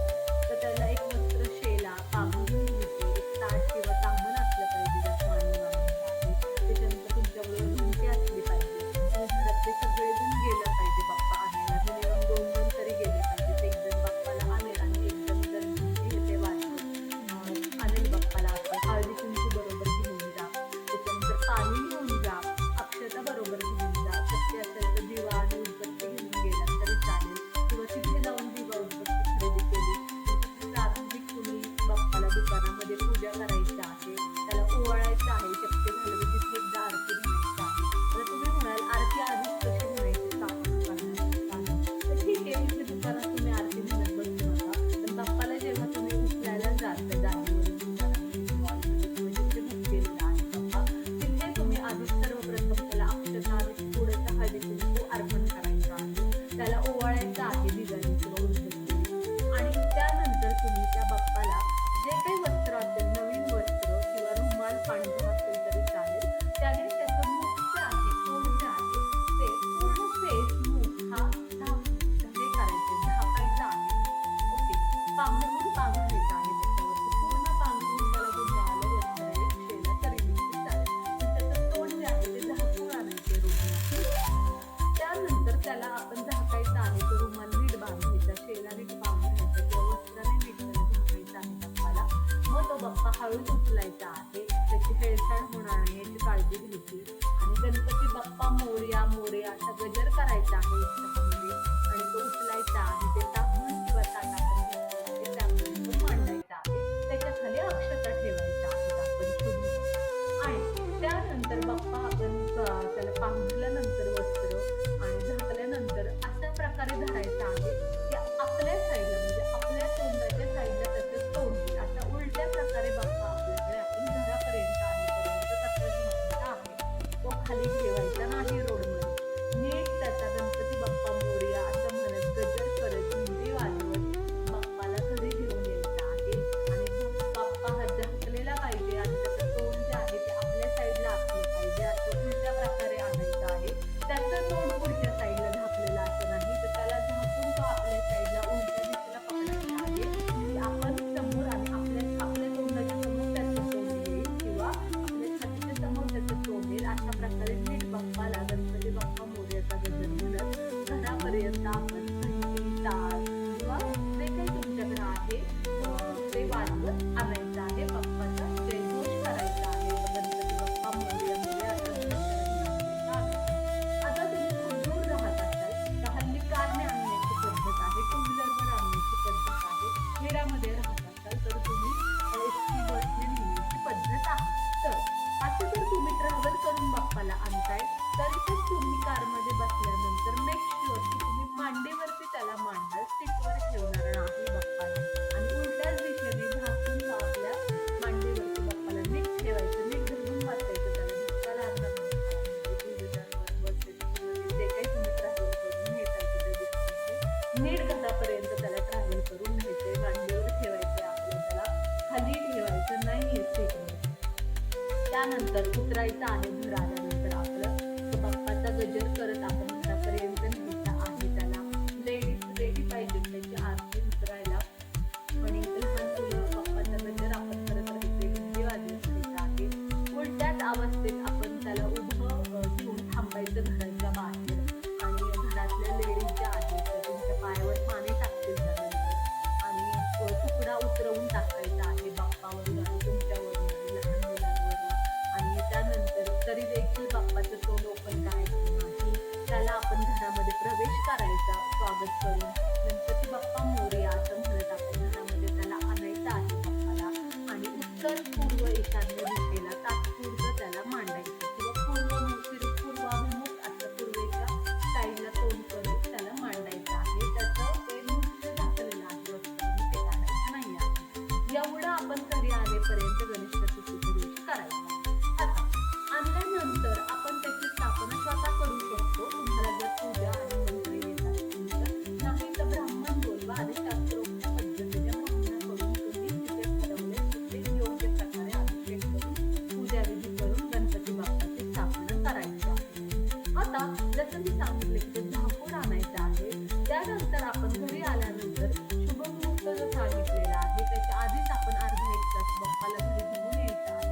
तर त्याला एक वस्त्र शेला पांघरून घ्यायचे. एक ताट किंवा तांबण असलं पाहिजे ज्यात मांडून आणायचं आहे. त्याच्यानंतर तुमच्याबरोबर झुमके असली पाहिजे आणि घरातले सगळेजण गेलं पाहिजे बाप्पा आणायला. मिनिमम 2 तरी गेले पाहिजेत. एक जण बाप्पाला आणेल आणि एक जण गणपती हे वाजवून आणेल बाप्पाला. आपण हळदी कुंकू बरोबर घेऊन जा, त्याच्यानंतर पाणी घेऊन जा, अक्षता बरोबर घेऊन जा. शक्य असेल तर दिवा आणि उदबत्ती घेऊन गेला तरी चालेल किंवा तिथे जाऊन दिवा उदबत्ती खरेदी केली. तिथे प्राथमिक तुम्ही बाप्पाला दुकानामध्ये पूजा करायची आहे, त्याला ओवाळायचं आहे. शक्य झालं तर तिथे एकदा आरती म्हणायची आहे. तर तुम्ही म्हणाल आरती आधीच कशी म्हणायची स्थापना करण्याची, तर ठीक आहे तिथे दुकानात तुम्ही आरती म्हणत बसू नका. पण बाप्पाला जेव्हा तुम्ही उचलायला जाता जागेवरून दुकानामध्ये किंवा जिथे बुक केलेलं आहे बाप्पा तिथे तुम्ही आधी सर्वप्रथम त्याला अक्षता आणि थोडंसं हळदी कुंकू अर्पण करायचं आहे. त्याला ओवाळायचं आहे दिव्याने किंवा उदबत्तीने आणि त्यानंतर तुम्ही त्या बाप्पाला जे काही वस्त्र असेल, नवीन वस्त्र किंवा रुमाल पांढरा असेल तरी चालेल, त्याने त्याचं मुख जे आहे, तोंड जे आहे ते पूर्ण फेस, मुख हा हे करायचे, झाकायचं आहे. ओके, पांघरायचं आहे त्याच्यावरती, पूर्ण पांघरून त्याला जो मिळालं वस्त्र एक शेला तरी देखील चालेल. त्याचं तोंड जे आहे ते झाकून आणायचे रुमाल. त्यानंतर त्याला आपण झाकायचं आहे. तो रुमाल नीट बांधायचा, शेला नीट बांधायचा किंवा वस्त्राने नीट झाकायचा आहे बाप्पाला. मग तो बाप्पा हळूच उचलायचा आहे. त्याची हेळसांड होणार नाही याची काळजी घ्यायची आणि गणपती बाप्पा मोरया मोरया असा गजर करायचा आहे उत्सवामध्ये आणि तो उचलायचा आहे. ते तांबून किंवा ताट आपण घेतलं ते त्यामध्ये मांडायचा आहे. त्याच्या खाली अक्षता ठेवायच्या आहेत आपण शुभ आणि त्यानंतर बाप्पा आपण त्याला पांघरल्यानंतर वस्त्र आणि झाकल्यानंतर अशा प्रकारे धरायचं आहे की आपल्या साईडला म्हणजे आपल्या तोंडाच्या साईडला त्याचं तोंड अशा उलट्या प्रकारे बाप्पा आपल्याकडे आपण घरापर्यंत आणेपर्यंत तसंच घ्यायचा आहे. तो खाली ठेवायचा नाही रोडमध्ये. नीट त्याचा गणपती बाप्पा मोरया असं म्हणत गजर करत म्हणजे त्यानंतर उतरायचं आहे घर आल्यानंतर आपलं. तर बाप्पाचा गजर करत आपण घरापर्यंत न्यायचा आहे त्याला. लेडीज रेडी पाहिजे त्याची आरती उतरायला आणि लहान मुलं बाप्पाचा गजर आपण करत राहायचे, डीजे वाजवत राहायचं आहे. उलट्याच अवस्थेत आपण त्याला उभं घेऊन थांबायचं घराच्या बाहेर आणि घरातल्या लेडीज ज्या आहेत त्या तुमच्या पायावर पाणी टाकतील त्यानंतर आणि तुकडा उतरवून टाकायचा आहे बाप्पावरून आणि तुमच्यावरून आणि लहान मुलांवरून. आणि त्यानंतर तरी देखील बाप्पाचं तोंड ओपन करायचं नाही, त्याला आपण घरामध्ये प्रवेश करायचा स्वागत करून. गणपती बाप्पा मोरया असं म्हणत आपण घरामध्ये त्याला आणायचं आहे बाप्पाला आणि उत्तर पूर्व ईशान्य दिशेला तात्पुरतं त्याला मांडायचं किंवा पूर्वाभिमुख असं पूर्वेच्या साईडला तोंड करून त्याला मांडायचं आहे. त्याचं ते नृत्य दाखवलेलं आहे वस्तूंनी, ते काढायचं नाही आहे. एवढं आपण घरी आलेपर्यंत गणेश चतुर्थीच्या दिवशी करायचं. आता आणल्यानंतर आपण त्याची स्थापना स्वतः करू शकतो. तुम्हाला जर पूजा आणि मंत्र येत असतील तर, नाही तर ब्राह्मण बोलवा आणि शास्त्रोक्त पद्धतीने पूजा करून तुम्ही तिथे ठरवले तिथे योग्य प्रकारे अभिषेक करून पूजाविधी करून गणपती बाप्पाची स्थापना करायची आहे. आता जसं मी सांगितले की ते झाकून आणायचं आहे. त्यानंतर आपण घरी आल्यानंतर शुभमुहूर्त जो सांगितलेला आहे त्याच्या आधीच आपण अर्धा एक तास बाप्पाला घरी घेऊन यायचं आहे.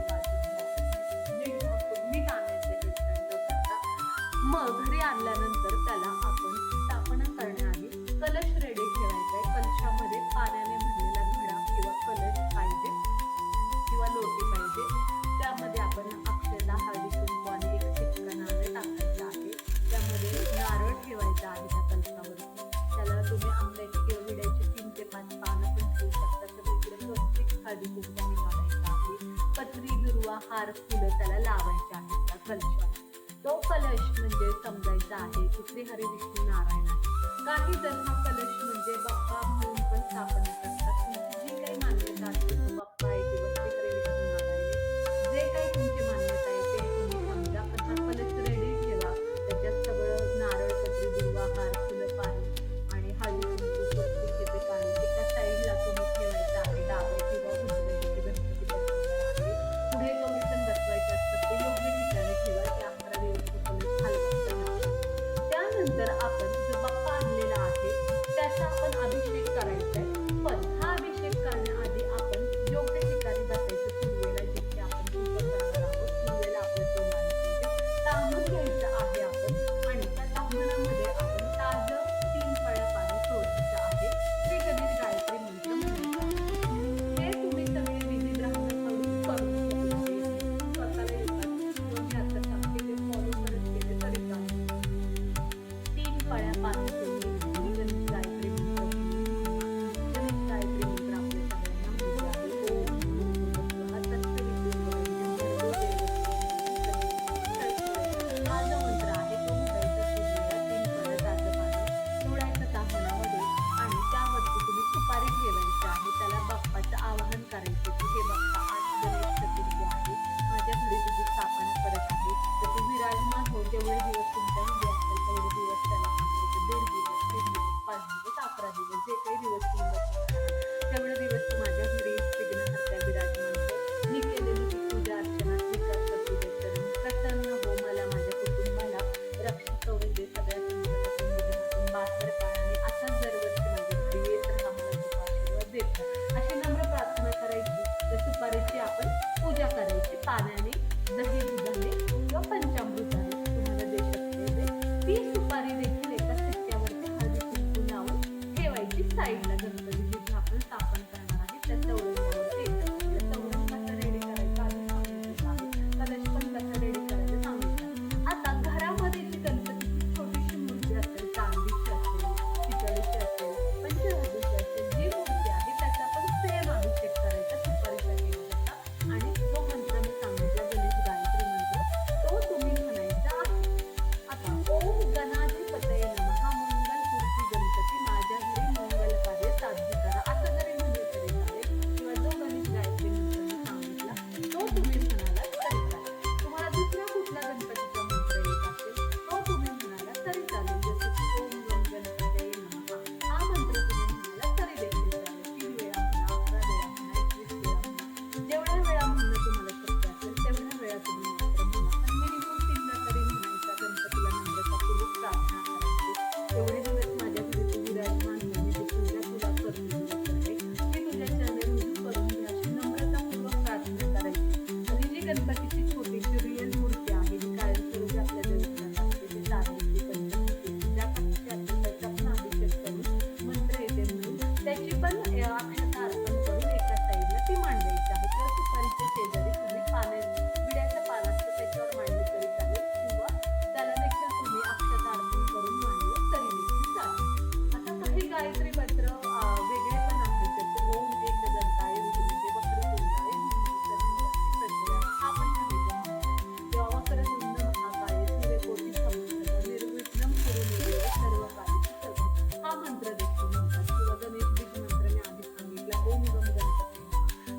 नीट आणायचं न करता. मग घरी आणल्यानंतर त्याला आपण स्थापना करण्याआधी कलश रेडी ठेवायचा आहे. कलशामध्ये पाण्याने भरलेला घडा किंवा कलश पाहिजे किंवा लोटी पाहिजे. त्यामध्ये आपण अक्षता, हळदी कुंकू आणि एक शिक्का नारळ टाकायचं आहे. त्यामध्ये नारळ ठेवायचा आहे त्या कलशावरती. त्याला तुम्ही आंब्याची किंवा विड्याची 3 ते 5 पानं पण ठेवू शकता. सगळीकडे स्वस्तिक हळदी कुंकू काढायचा आहे. पत्री, दुर्वा, हार, फुलं त्याला लावायचे आहेत त्या कलशावर. तो कलश म्हणजे समजायचा आहे की श्री हरी विष्णू नारायण आहे. काही जण हा कलश म्हणजे बाप्पा म्हणून पण स्थापना करतात. तुमची जी काही मान्यता असते तो बाप्पा आहे किंवा श्री हरी विष्णू नारायण आहे, जे काही तुमची मान्यता आहे ते तुम्ही समजा. पण हा कलश रेडी ठेवा. त्याच्यात सगळं नारळ, पत्री, दुर्वा, हार, फुलं, पाणी आणि हळदी कुंकू स्वस्तिक काढून एका साईडला तुम्ही ठेवायचं आहे. डाव्या किंवा उजव्या जिथे गणपती बसवणार आहे. पुढे गौरी पण बसवायचे असतात ते योग्य ठिकाणी ठेवा. त्या 11 दिवस कलश हलवायचा नाही. त्यानंतर आपण जो बाप्पा आणलेला आहे त्याचा आपण अभिषेक करायचा आहे. पण हा अभिषेक करण्याआधी आपण योग्य ठिकाणी बसायचं. पूर्वेला जिथे आपण पूजा करणार आहोत पूर्वेला आपलं तोंड आलं तांबून घ्यायचं आहे आपण आणि त्या तांबणामध्ये आपण ताजं 3 पळ्या पाणी सोडायचं आहे. श्री गणेश गायत्री मंत्र म्हणायचा. हे तुम्ही सगळे विधी ब्राह्मणाकडून करू शकता. स्वतःला येतात कोणी आता सांगते ते फॉलो करत गेले तरी चालेल. 3 पळ्या पाणी सोडून श्री गणेश गायत्री मंत्र गणेश गायत्री मंत्र आपल्या सगळ्यांना माहिती आहे. ओम हा जो मंत्र आहे तो म्हणायचा सूर्याला 3 पळ्या ताजं पाणी सोडायचं तापणामध्ये आणि त्यावरती तुम्ही सुपारी ठेवायची आहे. त्याला बाप्पाचं आवाहन करायचे की हे बाप्पा आज गणेश चतुर्थी आहे, माझ्या घरी तुझी स्थापना करत आहे, तर तू विराजमान हो. जेवढे दिवस तुमच्या घरी असतील तेवढे दिवस त्याला सांगायचे. 1.5 दिवस, 3 दिवस, 5 दिवस, 11 दिवस, जे काही दिवस तुम्ही बसवणार तेवढे दिवस तू माझ्या घरी विघ्नहर्त्या विराजमान हो. मी केलेली ती पूजा अर्चना स्वीकार करते चरण. प्रसन्न हो, मला माझ्या कुटुंबाला रक्षा कवच सगळ्या संकटातून विघ्नातून बाहेर काढ आणि असाच दरवर्षी माझ्या घरी येत राहा, मला तुझा आशीर्वाद देत राहा. अशी नम्र प्रार्थना करायची. तर सुपारीची आपण पूजा करायची पाण्याने, दही, दुधाने किंवा पंचामृताने तुम्हाला दे शकते. ती सुपारी देखील एका सिक्क्यावरती हळदी कुंकू लावून ठेवायची साईडला. गणपती जिथे आपण स्थापन करणार आहे त्या चौरंगावरती येतात. चौरंग कसा रेडी करायचा आधी सांगितलं आहे. कलश पण कसा रेडी करायचं सांगितलं. आता घरामध्ये जी गणपतीची छोटीशी मूर्ती असेल, चांदीची असेल, पितळेची असेल, पंचधातूची असेल, जी मूर्ती आहे त्याचा पण सेम अभिषेक करायचा सुपारीचा केला आणि जो मंत्र मी सांगितला गणेश गायत्री मंत्र तो तुम्ही म्हणायचा आहे. आता ओम गणाधिपतये नमः मंगल मूर्ती गणपती माझ्या घरी मंगल कार्य साध्य करा असं जरी पण अक्षता अर्पण करून एका साईडला ती मांडायची आहे किंवा सुपारीच्या शेजारी तुम्ही विड्याचं पान असतं त्याच्यावर मांडलं तरी चालेल किंवा त्याला देखील तुम्ही अक्षता अर्पण करून मांडलं तरी देखील चालेल. आता काही गायत्री मंत्र वेगळे पण आहेत, जसे ओम एकदंताय विद्महे वक्रतुंडाय धीमहि हा पण सांगितलं. किंवा वक्रतुंड महाकाय सूर्यकोटि समप्रभ निर्विघ्नं कुरु मे देव सर्वकार्येषु सर्वदा हा मंत्र देखील म्हणतात. किंवा गणेश बीज मंत्र मी आधी सांगितला ओम गम गणपती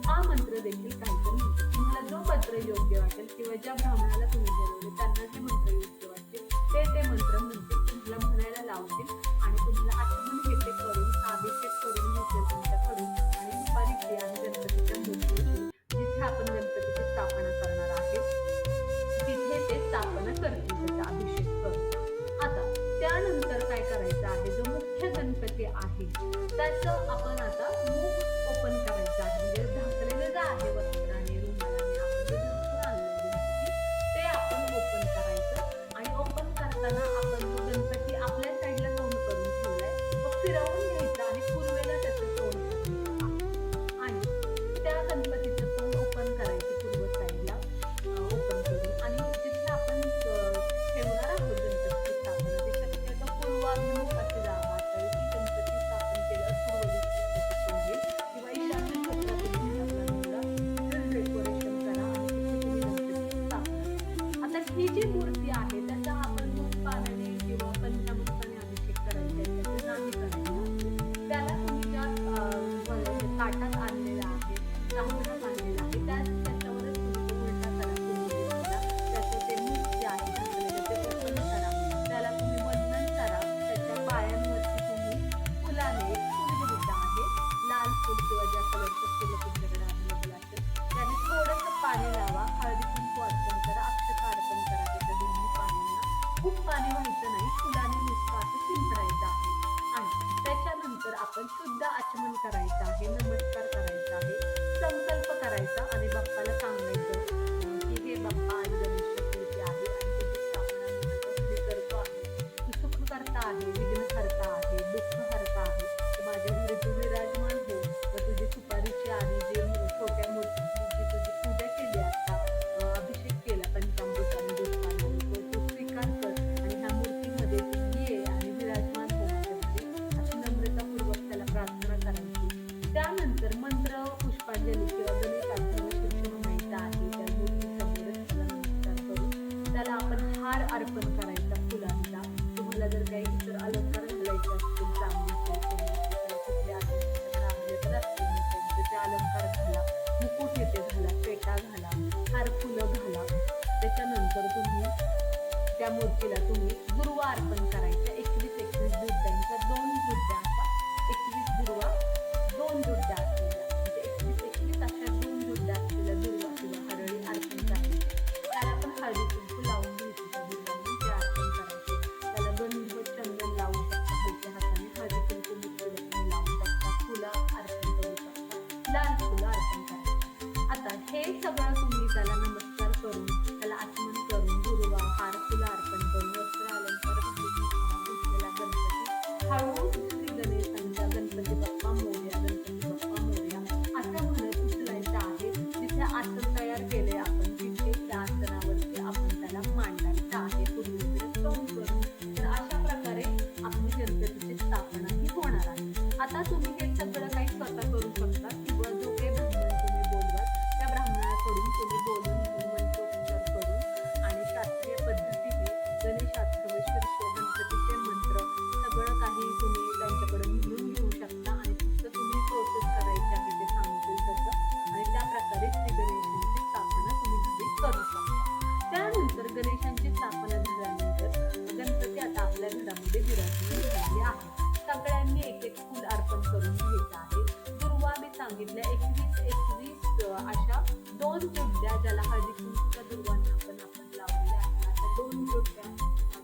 हा मंत्र देखील काहीतरी म्हणतात. तुम्हाला जो मंत्र योग्य वाटेल किंवा ज्या ब्राह्मणाला तुम्ही बोलवले त्यांना जे मंत्र योग्य वाटतील ते मंत्र म्हणतील, तुम्हाला म्हणायला लावतील आणि तुम्हाला आचमन हे ते करून अभिषेक करून घेतले तुमच्याकडून आणि सुपारीची आणि गणपतीच्या मूर्तीची जिथे आपण गणपतीची स्थापना करणार आहे तिथे ते स्थापना करतील त्याचा अभिषेक करून. आता त्यानंतर काय करायचं आहे, जो मुख्य गणपती आहे त्याचं आपण आता मुख ओपन करायचं आहे. म्हणजे झाकलेलं जे आहे वस्त्राने रुमालाने आपण जे झाकून आणलं गणपती ते आपण ओपन करायचं आणि ओपन करताना आपण जो गणपती आपल्या साईडला तोंड करून ठेवलाय तो फिरवून घ्यायचा आणि पूर्वेला त्याचं तोंड करायचं आणि त्या गणपतीचं तोंड ओपन करायचं पूर्व साईडला ओपन करून आणि जिथे आपण ठेवणार आहोत गणपतीची स्थापना ते शक्यतो पूर्वाभिमुख अशी जागा असावी की गणपती स्थापन केल्यावर पूर्व दिशेला होईल किंवा ईशान्य कोपऱ्यात डेकोरेशन करा आणि तिथे तुम्ही गणपतीची स्थापना करा. आता ही जी मूर्ती आहे त्याचा आपण दूध पाण्याने किंवा पंचामृताने अभिषेक करायचा आहे त्याचे नाही करायचं. त्याला तुम्ही ज्या ताटात आणलेला आहे तांदूळ आणलेला आहे त्याच्यावरच तुम्ही उलटा करा. त्याचं ते मूठ जे आहे झाकलेलं ते ओपन करा, त्याला तुम्ही वंदन करा. त्याच्या पायांवरती तुम्ही फुलाने फुल घ्यायचं आहे, लाल फुल किंवा ज्या कलरचं फुलं तुमच्याकडे अवेलेबल असेल त्याने थोडंसं पाणी लावा, हळदी कुंकू अर्पण करा, अक्षता अर्पण करा त्याच्या दोन्ही पाण्यांना. खूप पाणी व्हायचं नाही, फुलाने नुसतं असं शिंपडायचं आहे आणि त्याच्यानंतर आपण शुद्ध आचमन करायचं आहे, नमस्कार करायचा आहे, संकल्प करायचा आणि बाप्पाला सांगायचं की हे बाप्पा आज गणेश चतुर्थी आहे आणि तुझी स्थापना मी करतो आहे, तू सुखकर्ता आहे, विघ्नहर्ता आहे, दुःखहर्ता आहे, तर माझ्या घरी तू विराजमान हो व तुझी सुपारीची आणि जे छोट्या मूर्तीची तुझी पूजा केली आता अभिषेक केला पंचामृताने दुष्पाने तो स्वीकार कर आणि ह्या मूर्तीमध्ये ये आणि विराजमान हो माझ्या घरी अशी नम्रतापूर्वक त्याला प्रार्थना करायची. त्यानंतर मंत्र पुष्पांजली किंवा गणेशाचं शीर्ष म्हणायचं आहे. त्या मूर्तीसमोरच त्याला नमस्कार करून त्याला आपण हार अर्पण करायचा फुलांचा. तुम्हाला जर काही इतर अलंकार घालायचे असतील चांदीचे कुठल्या अवेलेबल असतील त्याचे अलंकार घाला, मुकुट येते घाला, पेटा घाला, हार फुलं घाला. त्याच्यानंतर तुम्ही त्या मूर्तीला तुम्ही दुर्वा अर्पण करायच्या 21 दुर्ड्यांच्या 2 दुर्ड्या अशा 21 दुर्वा 2 दुर्ड्या असलेल्या म्हणजे 21 अशा 2 दुर्ड्या असलेल्या दुर्वा किंवा हरळी अर्पण करायची. त्याला पण हळदी कुंकू लावून घ्यायची त्या दुर्वांनी ते अर्पण करायचे. त्याला गंध चंदन लावू शकता, हलक्या हाताने हळदी कुंकू तुम्ही लावू शकता, फुलं अर्पण करू शकता, लाल फुलं अर्पण करायची. आता हे सगळं तुम्ही त्याला नमस्कार करून त्याला आचमन करून दुर्वा हार फुलं अर्पण करून वस्त्र अलंकार घेतलेला गणपती हळू श्री गणेशांच्या गणपती बाप्पा मोरया गणपती बाप्पा मोरया असं म्हणत उचलायचं आहे. जिथे आसन तयार केले आपण तिथे त्या आसनावरती आपण त्याला मांडायचं आहे पूर्वीकडे तोंड करून. तर अशा प्रकारे आपली गणपतीची स्थापना ही होणार आहे. आता तुम्ही हे सगळं काही स्वतः करू शकता किंवा जो काही ब्राह्मण तुम्ही बोलवाल त्या ब्राह्मणाकडून तुम्ही बोलून मंत्रोच्चार करून आणि शास्त्रीय पद्धतीने गणेशाष्टक शीर्ष गणपतीचे मंत्र सगळं काही तुम्ही त्यांच्याकडून लिहून घेऊ शकता आणि फक्त तुम्ही प्रोसेस करायची आहे ते सांगतील तसं आणि त्या प्रकारे श्री गणेशांची स्थापना तुम्ही घरी करू शकता. त्यानंतर गणेशांची स्थापना झाल्यानंतर गणपती आता आपल्या घरामध्ये विराजमान झाले आहे. सगळ्यांनी एक एक फुल अर्पण करून घ्यायचं आहे. दुर्वा मी सांगितल्या 21 अशा 2 जुड्या ज्याला हळदी कुंकूच्या दुर्वांना आपण लावलेल्या आहेत अशा 2 जुड्या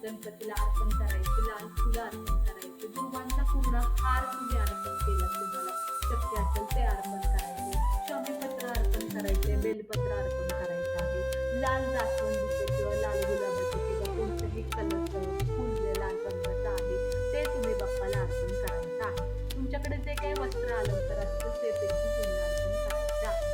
गणपतीला अर्पण करायची, लाल फुलं अर्पण करायची, दुर्वांचा पूर्ण हार तुम्ही अर्पण केला तुम्हाला शक्य असेल ते अर्पण करायचे, शमीपत्र अर्पण करायचे, बेलपत्र अर्पण करायचं आहे, लाल जास्वंदीचे किंवा लाल गुलाबाचे किंवा कोणत्याही कलरचं फुल जे लाल रंगाचं आहे ते तुम्ही बाप्पाला अर्पण करायचं आहे. तुमच्या तुमच्याकडे जे काही वस्त्र अलंकार असतं ते देखील तुम्ही अर्पण करायचे आहे.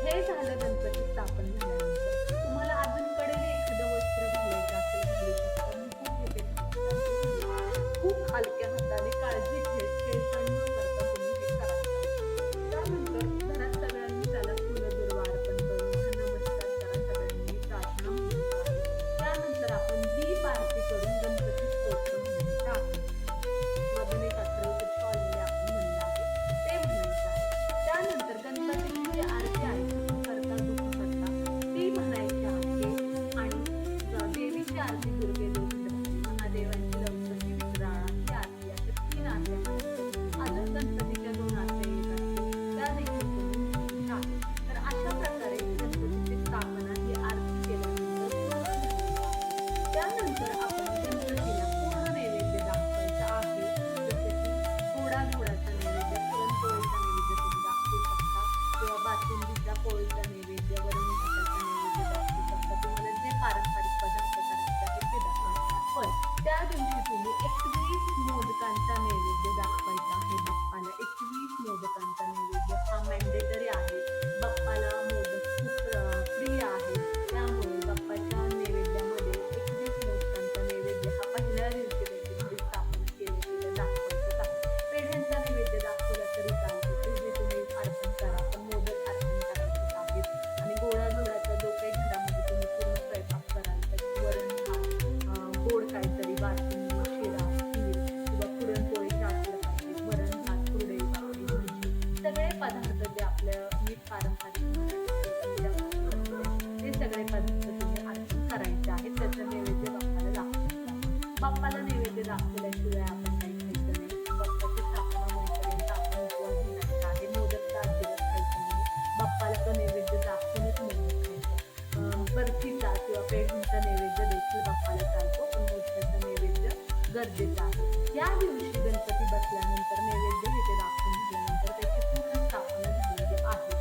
हे झालं गणपती स्थापन झाल्यानंतर. तुम्हाला अजून कडेने एखादं वस्त्र घालायचं असेल घालू शकता. मुकुट वगैरे घालायचं असेल, खूप हलक्या हाताने काळजी घेत छेडछाड न करता तुम्ही हे करायचं. त्यानंतर घरात सगळ्यांनी त्याला फुलं दुर्वा अर्पण करून नमस्कार करा, सगळ्यांनी प्रार्थना म्हणायची आहे. त्यानंतर आपण दीप आरती करून गणपती स्तोत्र म्हणायचं आहे. मधून एक अथर्वशीर्ष ऑलरेडी आपण म्हणलं आहे ते म्हणायचं आहे. त्यानंतर गणपतीची जी आरती आहे सुख करता दुःख करता ती म्हणायची आहे. आणि देवीची आरती दुर्गे देवी, महादेवांची लक्ष्मी विक्राळाची आरती, अशा 3 आरत्या म्हणायच्या. अजून गणपतीच्या 2 आरत्या येत असतील त्या देखील तुम्ही म्हणायच्या आहेत. तर अशा प्रकारे गणपतीची स्थापना ही आरती केल्यानंतर पूर्ण झालेली आहे. त्यानंतर आपण गणपतीला पूर्ण नैवेद्य दाखवायचा आहे. जसे की गोडाधोडाचा नैवेद्य, पुरणपोळीचा नैवेद्य तुम्ही दाखवू शकता किंवा बासुंदीचा, पोळीचा नैवेद्य, वरण भाताचा नैवेद्य दाखवू शकता. तुम्हाला जे पारंपरिक पदार्थ करायचे आहेत ते दाखवा. पण त्या दिवशी तुम्ही 21 मोदकांचा नैवेद्य दाखवायचा आहे बाप्पाला. 21 मोदकांचा नैवेद्य हा मॅन्डेटरी आहे. बाप्पाला मोदक खूप प्रिय आहे. त्यामुळे बाप्पाच्या नैवेद्यामध्ये 21 मोदकांचा नैवेद्य हा पहिल्या दिवशी देखील घरी स्थापन केलेला दाखवायचा आहे. पेढ्यांचा नैवेद्य दाखवला तरी चालतो, ते जे तुम्ही अर्पण करा, पण मोदक अर्पण करायचे आहेत. आणि गोडाधोडाचा जो काही घरामध्ये तुम्ही पूर्ण स्वयंपाक कराल तर वरण भात, गोड काहीतरी बासुंदी, शिरा, खीर किंवा पुरणपोळी असलं पाहिजे. वरण भात, कुरडई, भाकरी, भजी, सगळे पदार्थ जे आपल्या नीट पारंपरिक ते सगळे पदार्थ तुम्ही अर्पण करायचे आहेत. त्याचं नैवेद्य बाप्पाला दाखवायचं. बाप्पाला नैवेद्य दाखवल्याशिवाय आपण काही खायचं नाही. बाप्पाची स्थापना होईपर्यंत आपण उपवास धरायचा आहे. मोदक तर अजिबात खायचं नाही. बाप्पाला तो नैवेद्य दाखवूनच मोदक खायचं. बर्फीचा किंवा पेढ्यांचा नैवेद्य देखील बाप्पाला चालतो, पण मोदकाचा नैवेद्य गरजेचं आहे. या दिवशी गणपती बसल्यानंतर नैवेद्य इथे दाखवून झाल्यानंतर त्याची पूर्ण स्थापना झालेली आहे.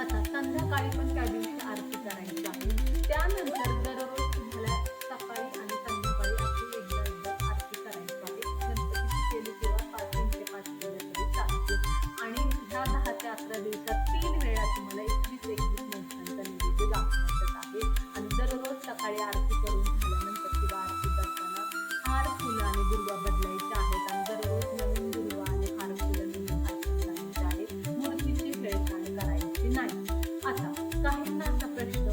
आता संध्याकाळी पण त्या दिवशी आरती करायची आहे. त्यानंतर दररोज तुम्हाला सकाळी आणि संध्याकाळी अशी एकदा आरती करायची आहे. गणपतीची केली किंवा 3 ते 5 केल्या तरी चालते. आणि ह्या 10 ते 11 दिवसात 3 वेळा तुम्हाला 21 मोदकांचा नैवेद्य दाखवायचा आहे. आणि दररोज सकाळी आरती करून झाल्यानंतर किंवा आरती करताना हार, फुलं आणि दुर्वा बदलायच्या आहेत. आणि दररोज नवीन दुर्वा आणि हार, फुलं नवीन अर्पण करायचे आहे. मूर्तीची छेडछाड करायची नाही. आता काहींना असा प्रश्न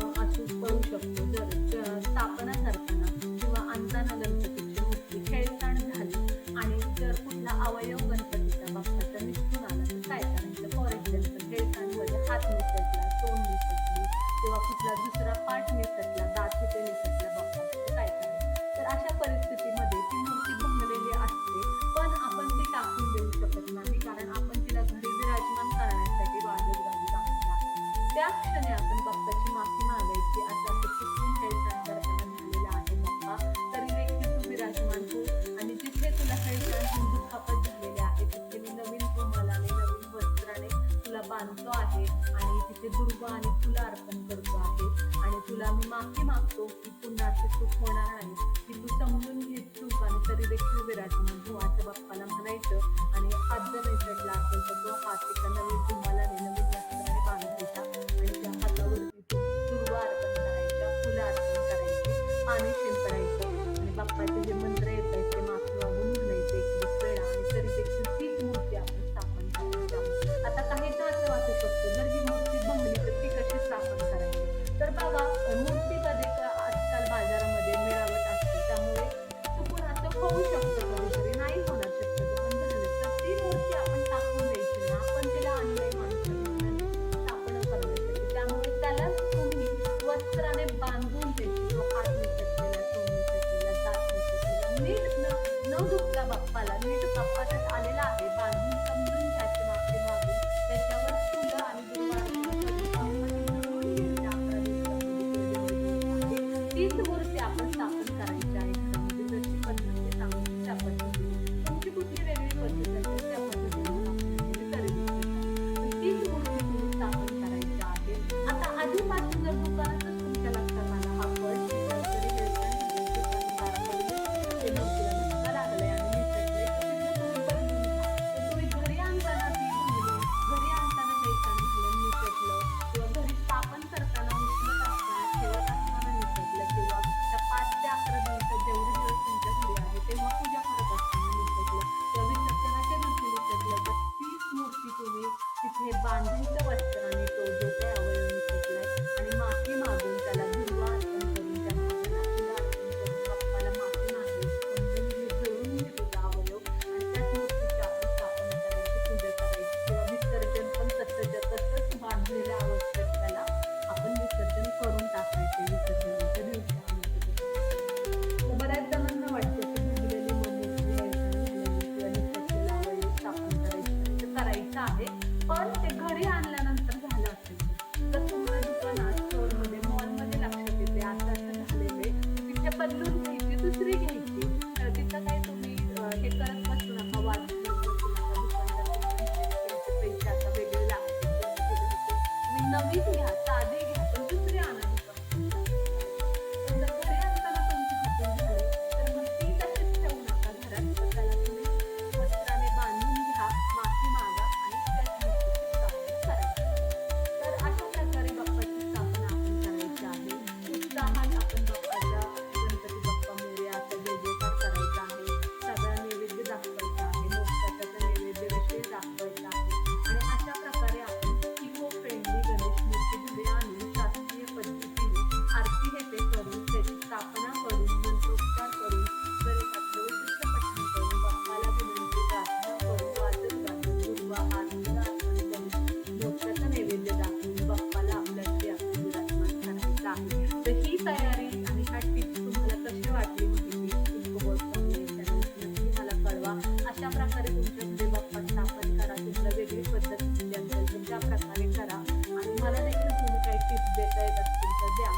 पडू शकतो, जर स्थापना करताना किंवा आणताना गणपतीची मूर्ती छेडछाड झाली आणि जर कुठला अवयव गणपतीचा बाप्पाचा निघून आला तर काय करायचं? फॉर एक्झाम्पल छेडछाडमध्ये हात निसटला, तोंड निसटली किंवा कुठला दुसरा पार्ट निसटला, दात तिथे निसटला बाप्पाचं, तर काय करायचं? तर अशा परिस्थितीमध्ये ती मूर्ती भंगलेली असते, पण आपण ती टाकून देऊ शकत नाही, कारण आपण तिला घरी विराजमान करण्यासाठी बाळगत गावी टाकलेलं आहे. त्या क्षणी आपण बाप्पाची माफी मागायची, असं चुकून छेडछाड करताना झालेला आहे बाप्पा, तरी देखील तू विराजमान हो. आणि जिथे तुला छेडछाड होऊन दुखापत झालेली आहे तिथे मी नवीन रुमालाने, नवीन वस्त्राने तुला बांधतो आहे आणि तिथे दुर्वा आणि फुलं अर्पण करतो आहे. आणि तुला मी माफी मागतो की पुन्हा असे चूक होणार नाही, की तू समजून घे चूक आणि तरी देखील विराजमान हो, असं बाप्पाला म्हणायचं. आणि हात जर निसटला असेल तर तो हात एका नवीन रुमालाने, नवीन वस्त्राने बांधायचा आणि त्या हातावरती दुर्वा अर्पण करायच्या, फुलं अर्पण करायची, पाणी शिंपडायचं आणि बाप्पाचे जे मंत्र येत आहेत ते माफी मागून म्हणायचे 21 वेळा. आणि तरी देखील तीच मूर्ती आपण स्थापन करायची आहे. आता काहींना असं वाटू शकतं, जर ही मूर्ती भंगली तर ती कशी स्थापन करायची? तर बघा, मूर्तीमध्ये आजकाल बाजारामध्ये मिळावट असते, त्यामुळे चुकून असं होऊ शकतं, कधीतरी नाही होणार शक्यतो, पण झालं तर ती मूर्ती आपण गरजेचं आहे, पण ते घरी आणल्यानंतर झालं असेल तर तुम्हाला दुकानात, स्टोअरमध्ये, मॉलमध्ये लक्षात येते असं असं झालेलं आहे. तिथे बदलून घ्यायची, दुसरी घ्यायची. तर तिथं काय तुम्ही हे करत बसू नका, वाद घालत बसू नका. दुकानदार तुम्हाला म्हणाले त्यांचे पैसे आता वेगळे लागतील, तुम्ही नवीन घ्या, साधी घ्या, पण दुसरी आणा दुकानात. पण जर घरी आणताना तुमच्या हातून झालं तर मग ती तशीच ठेवू नका घरात. तर त्याला तुम्ही वस्त्राने बांधून घ्या, माफी मागा आणि त्याच मूर्तीची स्थापना करा. तर अशा प्रकारे बाप्पाची स्थापना आपण करायची आहे. उत्साहात आपण बाप्पाच्या, गणपती बाप्पा मोरयाचा जय जयकार करायचा आहे. सगळा नैवेद्य दाखवायचा आहे, मोदकाचा नैवेद्य विशेष दाखवायचा आहे. आणि अशा प्रकारे आपण इको फ्रेंडली गणेश मूर्ती घरी आणून शास्त्रीय पद्धतीने आरती हे ते करून, त्याची स्थापना करून, मंत्रोच्चार करून, गणेशाचे वैशिष्ट्य पठण करून, बाप्पाला विनंती प्रार्थना करून, वाजत गाजत दुर्वा आरतीला अर्पण करून, मोदकाचा नैवेद्य दाखवून बाप्पाला आपल्याशी आपण विराजमान करायचं आहे. तर ही तयारी आणि ह्या टिप्स तुम्हाला कशी वाटली माहिती नक्की मला कळवा. अशा प्रकारे तुमच्या घरी बाप्पा स्थापन करा. तुम्हाला वेगळी पद्धत दिली असेल तर त्या प्रकारे करा आणि मला देखील तुम्ही काही टिप्स देता येत असतील तर द्या.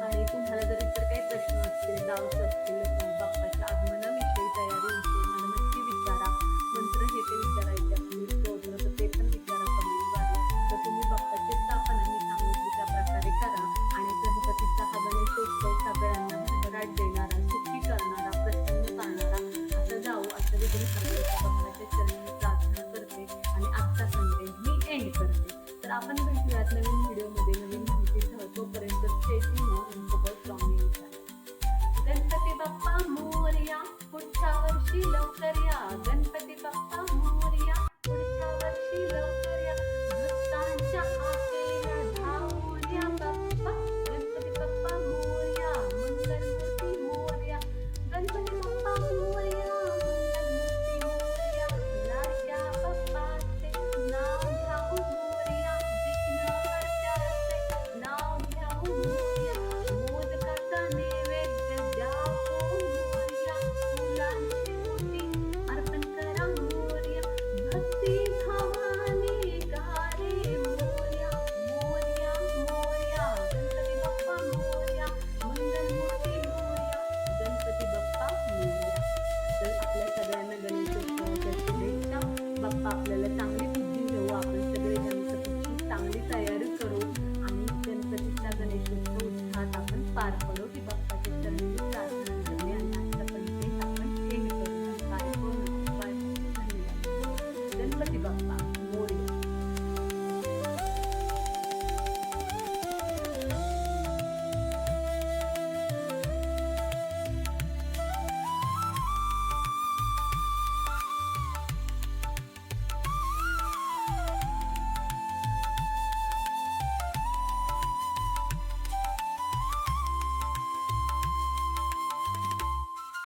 आणि तुम्हाला जर इतर काही प्रश्न असतील, डाऊट्स असतील बाप्पाच्या आगमनाविषयी, तयारीविषयी मला नक्की विचारा. मंत्र हे ते विचारायचे असतील, स्तोत्र तर ते पण विचारा कमेंटद्वारे. तर तुम्ही बाप्पाची स्थापना मी सांगितली त्या प्रकारे करा आणि गणपतीचा हा गणेशोत्सव सगळ्यांना भरभराट देणारा, सुखी करणारा, प्रसन्न करणारा असं जाऊ, असं देखील सगळ्यांच्या बाप्पाच्या चरणी प्रार्थना करते आणि आजचा कंटेंट मी एंड करते. तर आपण भेटूयात नवीन व्हिडिओमध्ये नवीन माहितीसह. तोपर्यंत स्टे ट्यून सोबत सॉन्ग येईल. गणपती बाप्पा मोरया, पुढच्या वर्षी लवकर या. गणपती बाप्पा मोरया, पुढच्या वर्षी लवकर या. भक्तांच्या आशेला धावून या बाप्पा. गणपती बाप्पा मोरया, मंगलमूर्ती मोरया. गणपती बाप्पा मोरया, मंगलमूर्ती मोरया. लाडक्या बाप्पाचे नाव घ्यावं मोरया. विघ्नहर्त्याचे नाव घ्यावं मोरया. मोदकाचा नैवेद्य द्यावं मोरया. फुलांची ओटी अर्पण करा मोरया. भक्ती भावाने गारे मोरया. मोरया मोरया, गणपती बाप्पा मोरया. मंगलमूर्ती मोरया. गणपती बाप्पा मोरया. तर आपल्या सगळ्यांना गणेशोत्सवाच्या शुभेच्छा. बाप्पा आपल्याला